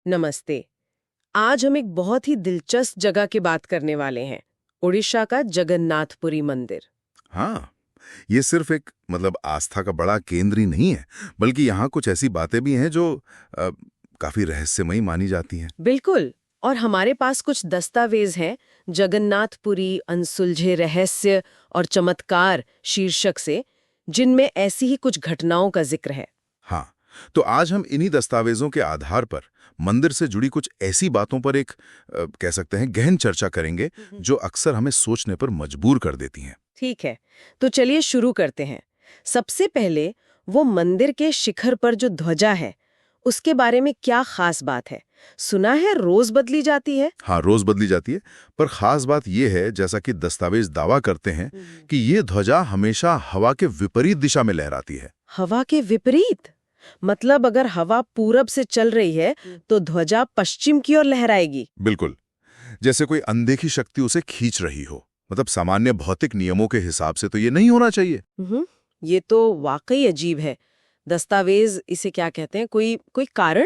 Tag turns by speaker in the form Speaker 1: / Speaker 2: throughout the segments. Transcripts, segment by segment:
Speaker 1: नमस्ते। आज हम एक बहुत ही दिलचस्प जगह की बात करने वाले हैं, उड़ीसा का जगन्नाथपुरी मंदिर।
Speaker 2: हाँ, ये सिर्फ एक आस्था का बड़ा केंद्र ही नहीं है, बल्कि यहाँ कुछ ऐसी बातें भी हैं जो अ, काफी रहस्यमयी मानी जाती हैं।
Speaker 1: बिल्कुल। और हमारे पास कुछ दस्तावेज हैं, जगन्नाथपुरी अनसुलझे रहस्य और चमत्कार शीर्षक से, जिनमें ऐसी ही कुछ घटनाओं का जिक्र है।
Speaker 2: हाँ, तो आज हम इन्हीं दस्तावेजों के आधार पर मंदिर से जुड़ी कुछ ऐसी बातों पर कह सकते हैं गहन चर्चा करेंगे, जो अक्सर हमें सोचने पर मजबूर कर देती हैं।
Speaker 1: ठीक है, तो चलिए शुरू करते हैं। सबसे पहले वो मंदिर के शिखर पर जो ध्वजा है, उसके बारे में क्या खास बात है? सुना है रोज बदली जाती है।
Speaker 2: हाँ, रोज बदली जाती है, पर खास बात यह है, जैसा कि दस्तावेज दावा करते हैं, कि ये ध्वजा हमेशा हवा के विपरीत दिशा में लहराती है।
Speaker 1: हवा के विपरीत? मतलब अगर हवा पूरब से चल रही है तो ध्वजा पश्चिम की ओर लहराएगी।
Speaker 2: बिल्कुल, जैसे कोई अनदेखी शक्ति उसे खींच रही हो। सामान्य भौतिक नियमों के हिसाब से तो ये नहीं होना चाहिए।
Speaker 1: ये तो वाकई अजीब है। दस्तावेज इसे क्या कहते हैं? कोई कोई कारण?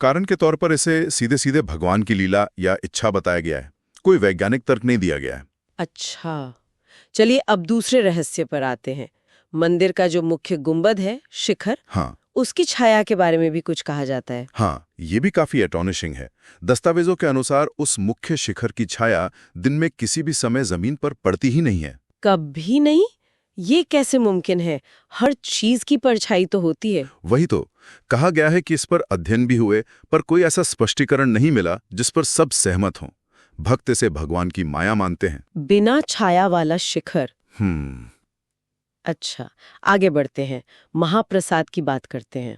Speaker 2: कारण के तौर पर इसे सीधे सीधे भगवान की लीला या इच्छा बताया गया है। कोई वैज्ञानिक तर्क नहीं दिया गया है।
Speaker 1: अच्छा, चलिए अब दूसरे रहस्य पर आते हैं। मंदिर का जो मुख्य गुंबद है, शिखर,
Speaker 2: हाँ,
Speaker 1: उसकी छाया के बारे में भी कुछ कहा जाता है।
Speaker 2: हाँ, ये भी काफी एस्टोनिशिंग है। दस्तावेजों के अनुसार उस मुख्य शिखर की छाया दिन में किसी भी समय जमीन पर पड़ती ही नहीं है।
Speaker 1: कभी नहीं? ये कैसे मुमकिन है? हर चीज की परछाई तो होती है।
Speaker 2: वही तो कहा गया है कि इस पर अध्ययन भी हुए, पर कोई ऐसा स्पष्टीकरण नहीं मिला जिस पर सब सहमत हों। भक्त इसे भगवान की माया मानते हैं।
Speaker 1: बिना छाया वाला शिखर।
Speaker 2: हम्म
Speaker 1: अच्छा, आगे बढ़ते हैं। महाप्रसाद की बात करते हैं।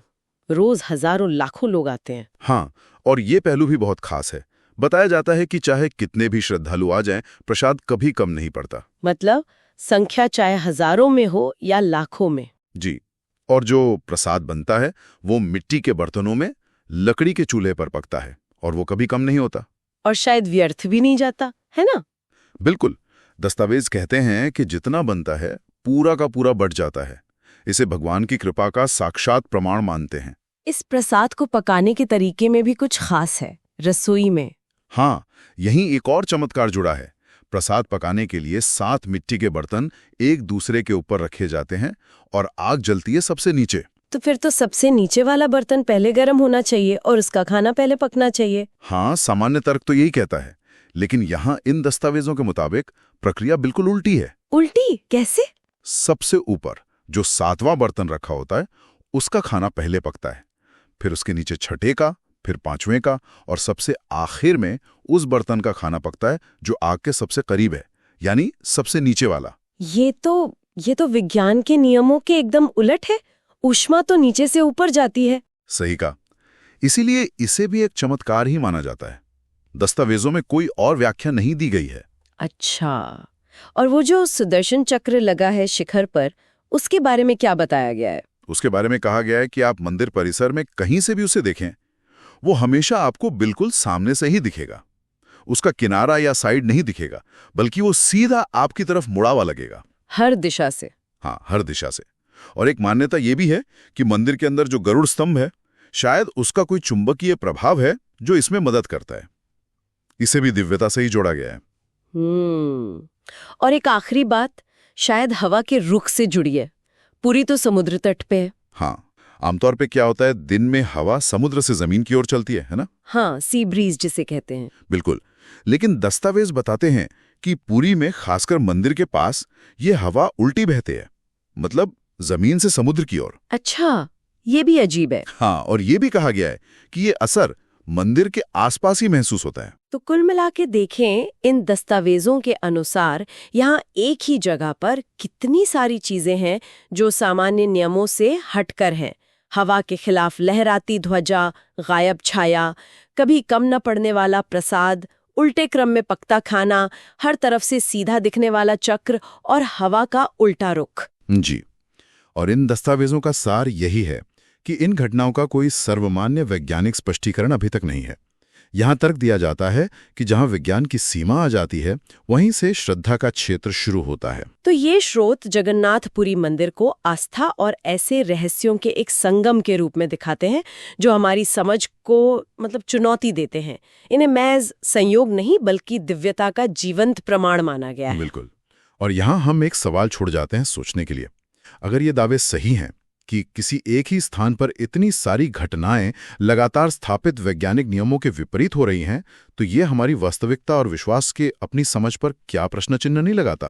Speaker 1: रोज हजारों लाखों लोग आते हैं।
Speaker 2: हाँ, और ये पहलू भी बहुत खास है। बताया जाता है कि चाहे कितने भी श्रद्धालु आ जाएं, प्रसाद कभी कम नहीं पड़ता।
Speaker 1: मतलब संख्या चाहे हजारों में हो या लाखों में।
Speaker 2: जी, और जो प्रसाद बनता है वो मिट्टी के बर्तनों में लकड़ी के चूल्हे पर पकता है, और वो कभी कम नहीं होता।
Speaker 1: और शायद व्यर्थ भी नहीं जाता, है ना?
Speaker 2: बिल्कुल, दस्तावेज कहते हैं कि जितना बनता है पूरा का पूरा बढ़ जाता है। इसे भगवान की कृपा का साक्षात प्रमाण मानते हैं।
Speaker 1: इस प्रसाद को पकाने के तरीके में भी कुछ खास है, रसोई में।
Speaker 2: हाँ, यहीं एक और चमत्कार जुड़ा है। प्रसाद पकाने के लिए 7 मिट्टी के बर्तन एक दूसरे के ऊपर रखे जाते हैं, और आग जलती है सबसे नीचे।
Speaker 1: तो फिर तो सबसे नीचे वाला बर्तन पहले गर्म होना चाहिए और उसका खाना पहले पकना चाहिए।
Speaker 2: हाँ, सामान्य तर्क तो यही कहता है, लेकिन यहाँ इन दस्तावेजों के मुताबिक प्रक्रिया बिल्कुल उल्टी है।
Speaker 1: उल्टी कैसे?
Speaker 2: सबसे ऊपर जो 7वां बर्तन रखा होता है, उसका खाना पहले पकता है, फिर उसके नीचे छठे का, फिर 5वें का, और सबसे आखिर में उस बर्तन का खाना पकता है जो आग के सबसे करीब है, यानी सबसे नीचे वाला।
Speaker 1: ये तो विज्ञान के नियमों के एकदम उलट है। ऊष्मा तो नीचे से ऊपर जाती है।
Speaker 2: सही कहा। इसीलिए इसे भी एक चमत्कार ही माना जाता है। दस्तावेजों में कोई और व्याख्या नहीं दी गई है।
Speaker 1: अच्छा, और वो जो सुदर्शन चक्र लगा है शिखर पर, उसके बारे में क्या बताया गया है?
Speaker 2: उसके बारे में कहा गया है कि आप मंदिर परिसर में कहीं से भी उसे देखें, वो हमेशा आपको बिल्कुल सामने से ही दिखेगा। उसका किनारा या साइड नहीं दिखेगा, बल्कि वो सीधा आपकी तरफ मुड़ा हुआ लगेगा।
Speaker 1: हर दिशा से?
Speaker 2: हाँ, हर दिशा से। और एक मान्यता ये भी है कि मंदिर के अंदर जो गरुड़ स्तंभ है, शायद उसका कोई चुंबकीय प्रभाव है जो इसमें मदद करता है। इसे भी दिव्यता से ही जोड़ा गया है।
Speaker 1: और एक आखिरी बात, शायद हवा के रुख से जुड़ी है। पूरी तो समुद्र तट पे है।
Speaker 2: हाँ, आमतौर पे क्या होता है, दिन में हवा समुद्र से जमीन की ओर चलती है ना?
Speaker 1: हाँ, सी ब्रीज जिसे कहते हैं।
Speaker 2: बिल्कुल, लेकिन दस्तावेज बताते हैं कि पुरी में, खासकर मंदिर के पास, ये हवा उल्टी बहती है, मतलब जमीन से समुद्र की ओर।
Speaker 1: अच्छा, ये भी अजीब है।
Speaker 2: हाँ, और ये भी कहा गया है कि ये असर मंदिर के आसपास ही महसूस होता है।
Speaker 1: तो कुल मिला के देखें, इन दस्तावेजों के अनुसार यहाँ एक ही जगह पर कितनी सारी चीजें हैं जो सामान्य नियमों से हटकर हैं। हवा के खिलाफ लहराती ध्वजा, गायब छाया, कभी कम न पड़ने वाला प्रसाद, उल्टे क्रम में पकता खाना, हर तरफ से सीधा दिखने वाला चक्र और हवा का उल्टा रुख।
Speaker 2: जी, और इन दस्तावेजों का सार यही है कि इन घटनाओं का कोई सर्वमान्य वैज्ञानिक स्पष्टीकरण अभी तक नहीं है। यहाँ तर्क दिया जाता है कि जहाँ विज्ञान की सीमा आ जाती है वहीं से श्रद्धा का क्षेत्र शुरू होता है।
Speaker 1: तो ये स्रोत जगन्नाथपुरी मंदिर को आस्था और ऐसे रहस्यों के एक संगम के रूप में दिखाते हैं जो हमारी समझ को चुनौती देते हैं। इन्हें महज संयोग नहीं बल्कि दिव्यता का जीवंत प्रमाण माना गया है।
Speaker 2: बिल्कुल। और यहाँ हम एक सवाल छोड़ जाते हैं सोचने के लिए। अगर ये दावे सही हैं कि किसी एक ही स्थान पर इतनी सारी घटनाएं लगातार स्थापित वैज्ञानिक नियमों के विपरीत हो रही हैं, तो ये हमारी वास्तविकता और विश्वास के अपनी समझ पर क्या प्रश्न चिन्ह नहीं लगाता?